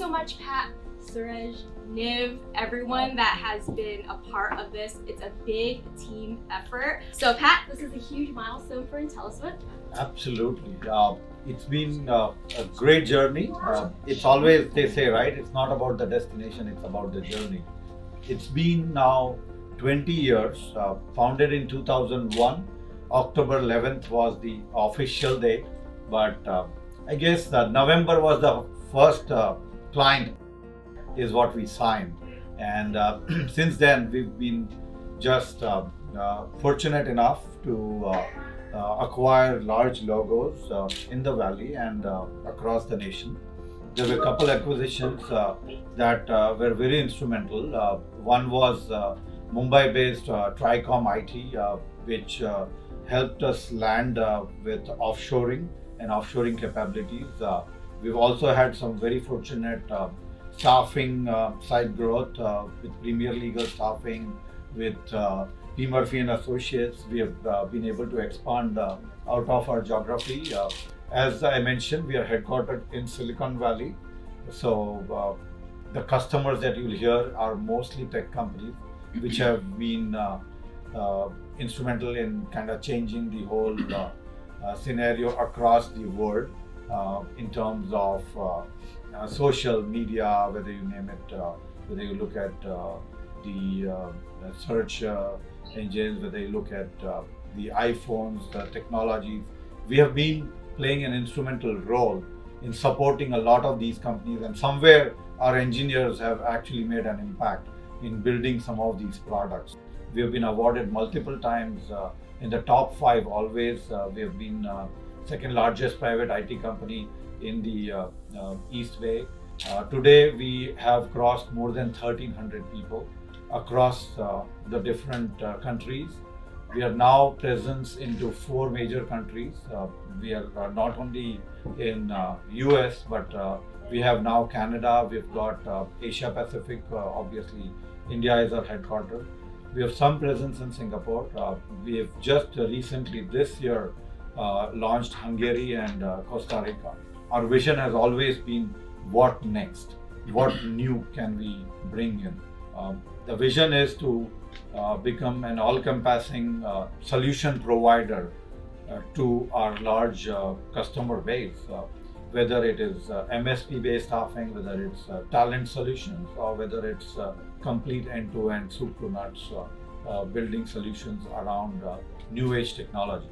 so much, Pat, Suraj, Niv, everyone that has been a part of this. It's a big team effort. So Pat, this is a huge milestone for Intelliswift. Absolutely. It's been a great journey. It's always, they say, right? It's not about the destination, it's about the journey. It's been now 20 years, founded in 2001. October 11th was the official date, but I guess November was the first client is what we signed. And since then, we've been just fortunate enough to acquire large logos in the valley and across the nation. There were a couple acquisitions that were very instrumental. One was Mumbai-based Tricom IT, which helped us land with offshoring and offshoring capabilities. We've also had some very fortunate staffing side growth with Premier Legal Staffing, with P. Murphy and Associates. We have been able to expand out of our geography. As I mentioned, we are headquartered in Silicon Valley. So the customers that you'll hear are mostly tech companies, which have been instrumental in kind of changing the whole scenario across the world in terms of social media, whether you name it, whether you look at the search engines, whether you look at the iPhones, the technologies. We have been playing an instrumental role in supporting a lot of these companies, and somewhere our engineers have actually made an impact in building some of these products. We have been awarded multiple times in the top 5 always. We have been second largest private IT company in the East Bay. Today we have crossed more than 1,300 people across the different countries. We are now present into 4 major countries. We are not only in US, but we have now Canada, we've got Asia Pacific, obviously India is our headquarters. We have some presence in Singapore. We have just recently this year launched Hungary and Costa Rica. Our vision has always been what next? What new can we bring in? The vision is to become an all-encompassing solution provider to our large customer base, whether it is MSP-based staffing, whether it's talent solutions, or whether it's complete end-to-end soup to nuts building solutions around new age technologies.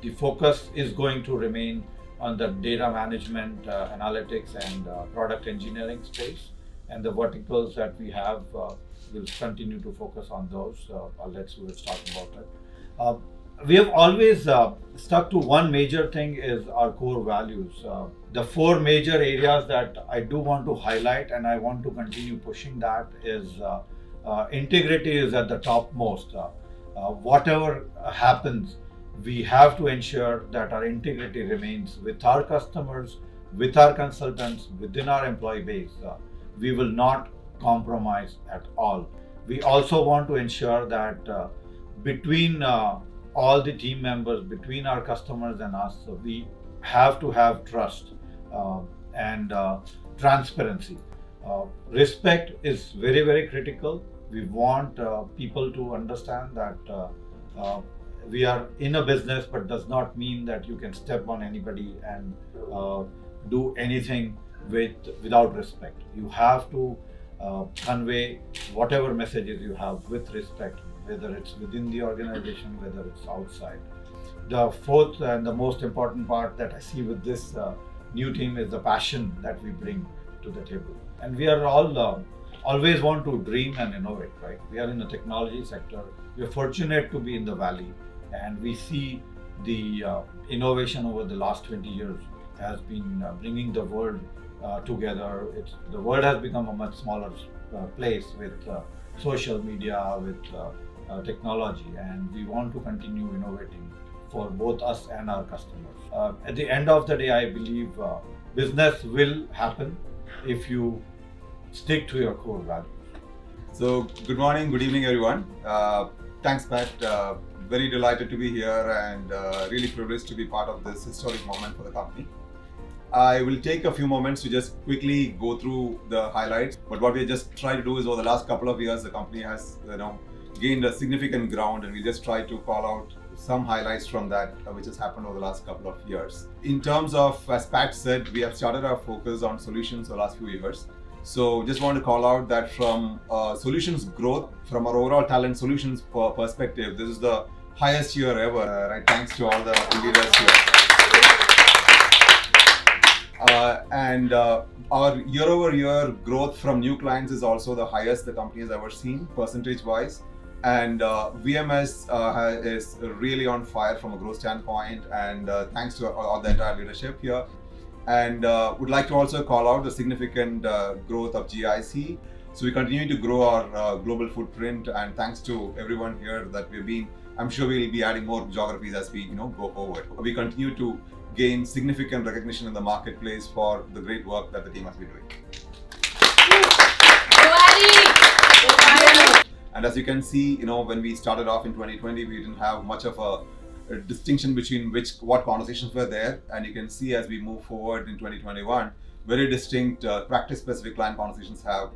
The focus is going to remain on the data management, analytics, and product engineering space, and the verticals that we have will continue to focus on those. I'll let Suraj talk about it. We have always stuck to one major thing is our core values. The 4 major areas that I do want to highlight, and I want to continue pushing that, is integrity is at the topmost. Whatever happens, we have to ensure that our integrity remains with our customers, with our consultants, within our employee base. We will not compromise at all. We also want to ensure that between all the team members, between our customers and us, we have to have trust and transparency. Respect is very, very critical. We want people to understand that we are in a business, but does not mean that you can step on anybody and do anything without respect. You have to convey whatever messages you have with respect, whether it's within the organization, whether it's outside. The 4th and the most important part that I see with this new team is the passion that we bring to the table. And we are all always want to dream and innovate, right? We are in the technology sector. We are fortunate to be in the valley, and we see the innovation over the last 20 years has been bringing the world together. The world has become a much smaller place with social media, with technology, and we want to continue innovating for both us and our customers. At the end of the day, I believe business will happen if you stick to your core values. So, good morning, good evening, everyone. Thanks, Pat. Very delighted to be here and really privileged to be part of this historic moment for the company. I will take a few moments to just quickly go through the highlights. But what we just try to do is over the last couple of years, the company has gained a significant ground, and we just try to call out some highlights from that which has happened over the last couple of years. In terms of, as Pat said, we have started our focus on solutions the last few years. So just want to call out that from solutions growth, from our overall talent solutions perspective, this is the highest year ever, right? Thanks to all the leaders here. Our year-over-year growth from new clients is also the highest the company has ever seen, percentage-wise. And VMS is really on fire from a growth standpoint, and thanks to all the entire leadership here. And would like to also call out the significant growth of GIC. So we continue to grow our global footprint, and thanks to everyone here that we've been, I'm sure we'll be adding more geographies as we go forward. We continue to gain significant recognition in the marketplace for the great work that the team has been doing. And as you can see, when we started off in 2020, we didn't have much of a distinction between what conversations were there. And you can see as we move forward in 2021, very distinct practice-specific client conversations have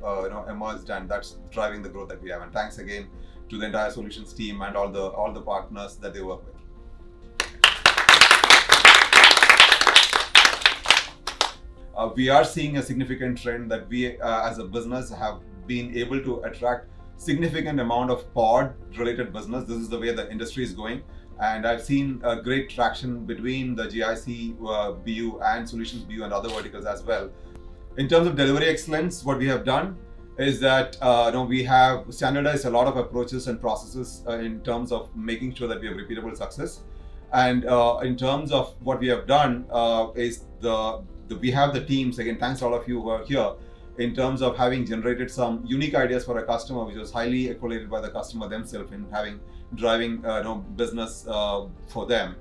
emerged, and that's driving the growth that we have. And thanks again to the entire solutions team and all the partners that they work with. We are seeing a significant trend that we as a business have been able to attract significant amount of pod related business. This is the way the industry is going, and I've seen a great traction between the GIC BU and solutions BU and other verticals as well. In terms of delivery excellence, what we have done is that we have standardized a lot of approaches and processes in terms of making sure that we have repeatable success. And in terms of what we have done is we have the teams, again, thanks to all of you who are here, in terms of having generated some unique ideas for a customer, which was highly accolated by the customer themselves in driving business for them.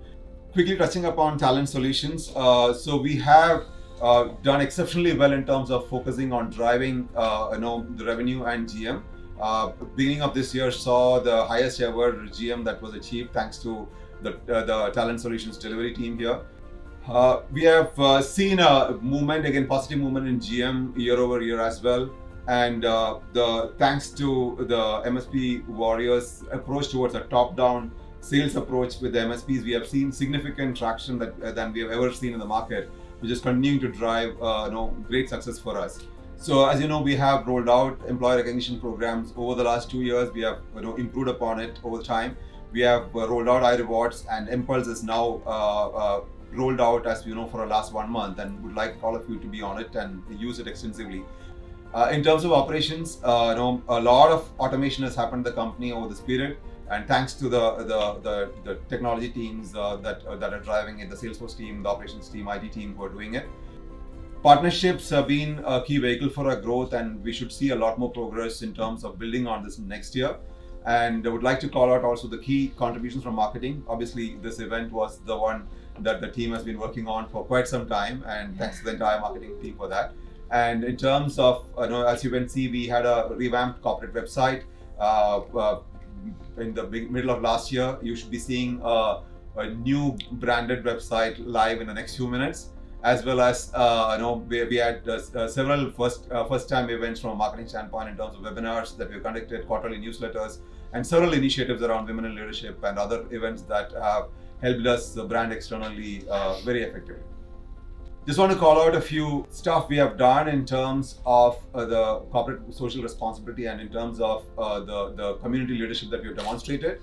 Quickly touching upon talent solutions. So we have done exceptionally well in terms of focusing on driving the revenue and GM. Beginning of this year saw the highest ever GM that was achieved thanks to the talent solutions delivery team here. We have seen a movement, again, positive movement in GM year over year as well. And thanks to the MSP Warriors approach towards a top-down sales approach with the MSPs, we have seen significant traction than we have ever seen in the market, which is continuing to drive great success for us. So as you know, we have rolled out employee recognition programs over the last 2 years. We have improved upon it over time. We have rolled out iRewards, and Impulse is now rolled out, as you know, for the last 1 month, and would like all of you to be on it and use it extensively. In terms of operations, a lot of automation has happened in the company over this period, and thanks to the technology teams that are driving it, the Salesforce team, the operations team, IT team who are doing it. Partnerships have been a key vehicle for our growth, and we should see a lot more progress in terms of building on this next year. And I would like to call out also the key contributions from marketing. Obviously, this event was the one that the team has been working on for quite some time, and thanks to the entire marketing team for that. And in terms of, as you can see, we had a revamped corporate website in the middle of last year. You should be seeing a new branded website live in the next few minutes, as well as we had several first-time events from a marketing standpoint in terms of webinars that we conducted, quarterly newsletters, and several initiatives around women in leadership and other events that have helped us brand externally very effectively. Just want to call out a few stuff we have done in terms of the corporate social responsibility and in terms of the community leadership that we have demonstrated.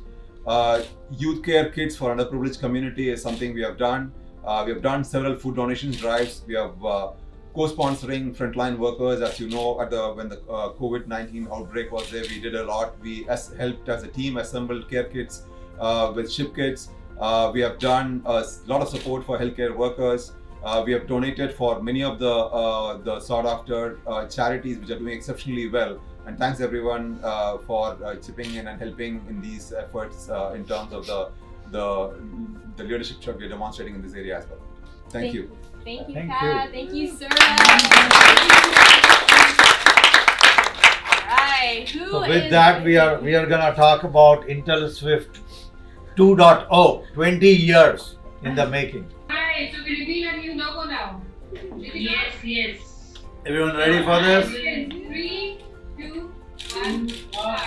Youth care kits for underprivileged community is something we have done. We have done several food donation drives. We have co-sponsoring frontline workers. As you know, when the COVID-19 outbreak was there, we did a lot. We helped as a team assemble care kits with ship kits. We have done a lot of support for healthcare workers. We have donated for many of the sought after charities which are doing exceptionally well. And thanks everyone for chipping in and helping in these efforts in terms of the leadership that we are demonstrating in this area as well. Thank you. Thank you, Pat. Thank you, sir. All right. So with that, we are gonna talk about Intelliswift 2.0, 20 years in the making. Alright, so we're gonna be our new logo now. Yes. Everyone ready for this? 3, 2, 1, start.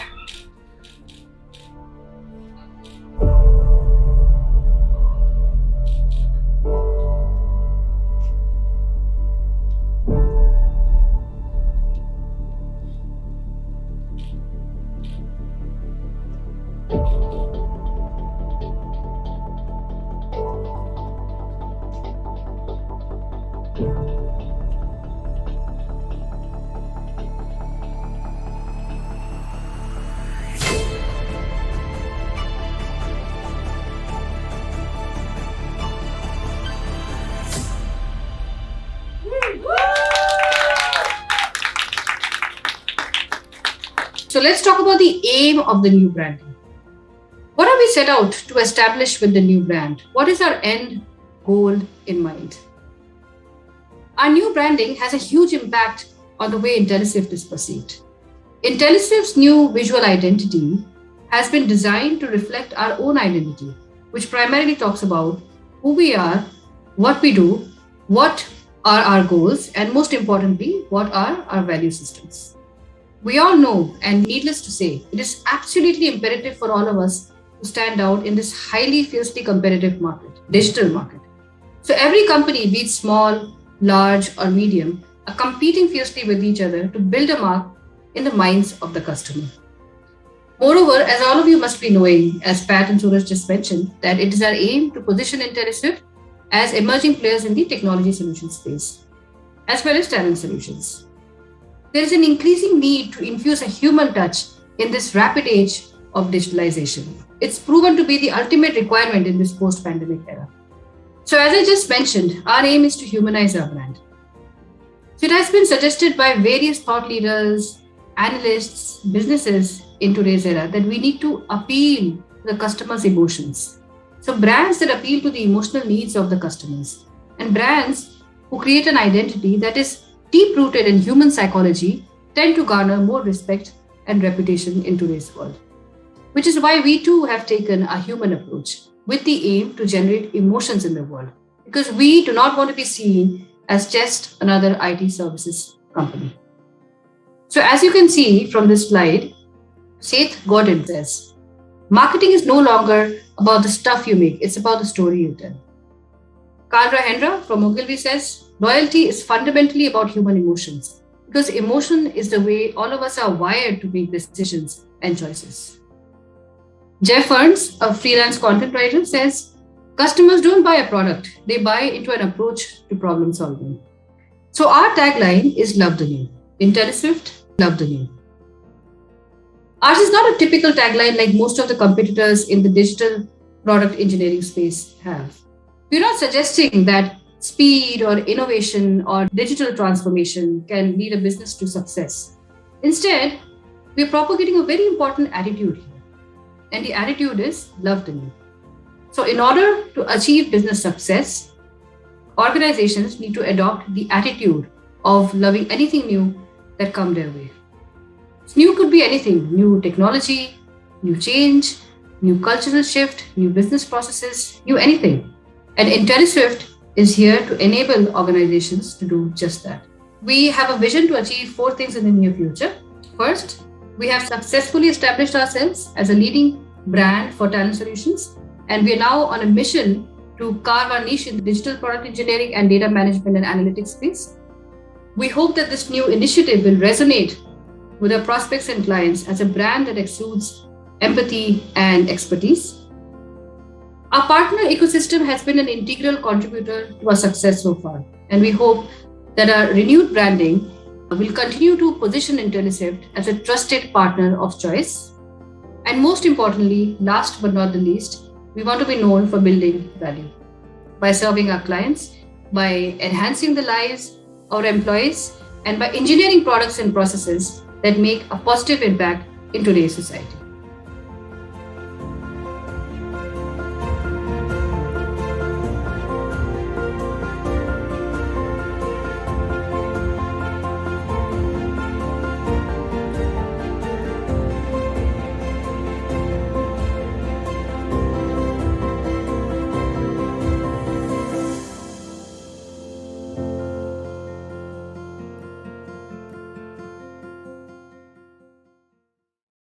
So let's talk about the aim of the new branding. What have we set out to establish with the new brand? What is our end goal in mind? Our new branding has a huge impact on the way Intelliswift is perceived. Intelliswift's new visual identity has been designed to reflect our own identity, which primarily talks about who we are, what we do, what are our goals, and most importantly, what are our value systems. We all know, and needless to say, it is absolutely imperative for all of us to stand out in this highly fiercely competitive market, digital market. So every company, be it small, large, or medium, are competing fiercely with each other to build a mark in the minds of the customer. Moreover, as all of you must be knowing, as Pat and Suraj just mentioned, that it is our aim to position Intelliswift as emerging players in the technology solution space, as well as talent solutions. There is an increasing need to infuse a human touch in this rapid age of digitalization. It's proven to be the ultimate requirement in this post-pandemic era. So as I just mentioned, our aim is to humanize our brand. So it has been suggested by various thought leaders, analysts, businesses in today's era that we need to appeal to the customer's emotions. So brands that appeal to the emotional needs of the customers, and brands who create an identity that is deep-rooted in human psychology tend to garner more respect and reputation in today's world. Which is why we too have taken a human approach with the aim to generate emotions in the world, because we do not want to be seen as just another IT services company. So as you can see from this slide, Seth Godin says, marketing is no longer about the stuff you make, it's about the story you tell. Karl Hendra from Ogilvy says, loyalty is fundamentally about human emotions, because emotion is the way all of us are wired to make decisions and choices. Jeff Ernst, a freelance content writer, says, customers don't buy a product, they buy into an approach to problem solving. So our tagline is love the new. Intelliswift, love the new. Ours is not a typical tagline like most of the competitors in the digital product engineering space have. We're not suggesting that speed or innovation or digital transformation can lead a business to success. Instead, we're propagating a very important attitude here. And the attitude is love the new. So in order to achieve business success, organizations need to adopt the attitude of loving anything new that comes their way. So new could be anything, new technology, new change, new cultural shift, new business processes, new anything. And Intelliswift is here to enable organizations to do just that. We have a vision to achieve 4 things in the near future. First, we have successfully established ourselves as a leading brand for talent solutions, and we are now on a mission to carve our niche in the digital product engineering and data management and analytics space. We hope that this new initiative will resonate with our prospects and clients as a brand that exudes empathy and expertise. Our partner ecosystem has been an integral contributor to our success so far, and we hope that our renewed branding will continue to position Intelliswift as a trusted partner of choice. And most importantly, last but not the least, we want to be known for building value by serving our clients, by enhancing the lives of our employees, and by engineering products and processes that make a positive impact in today's society.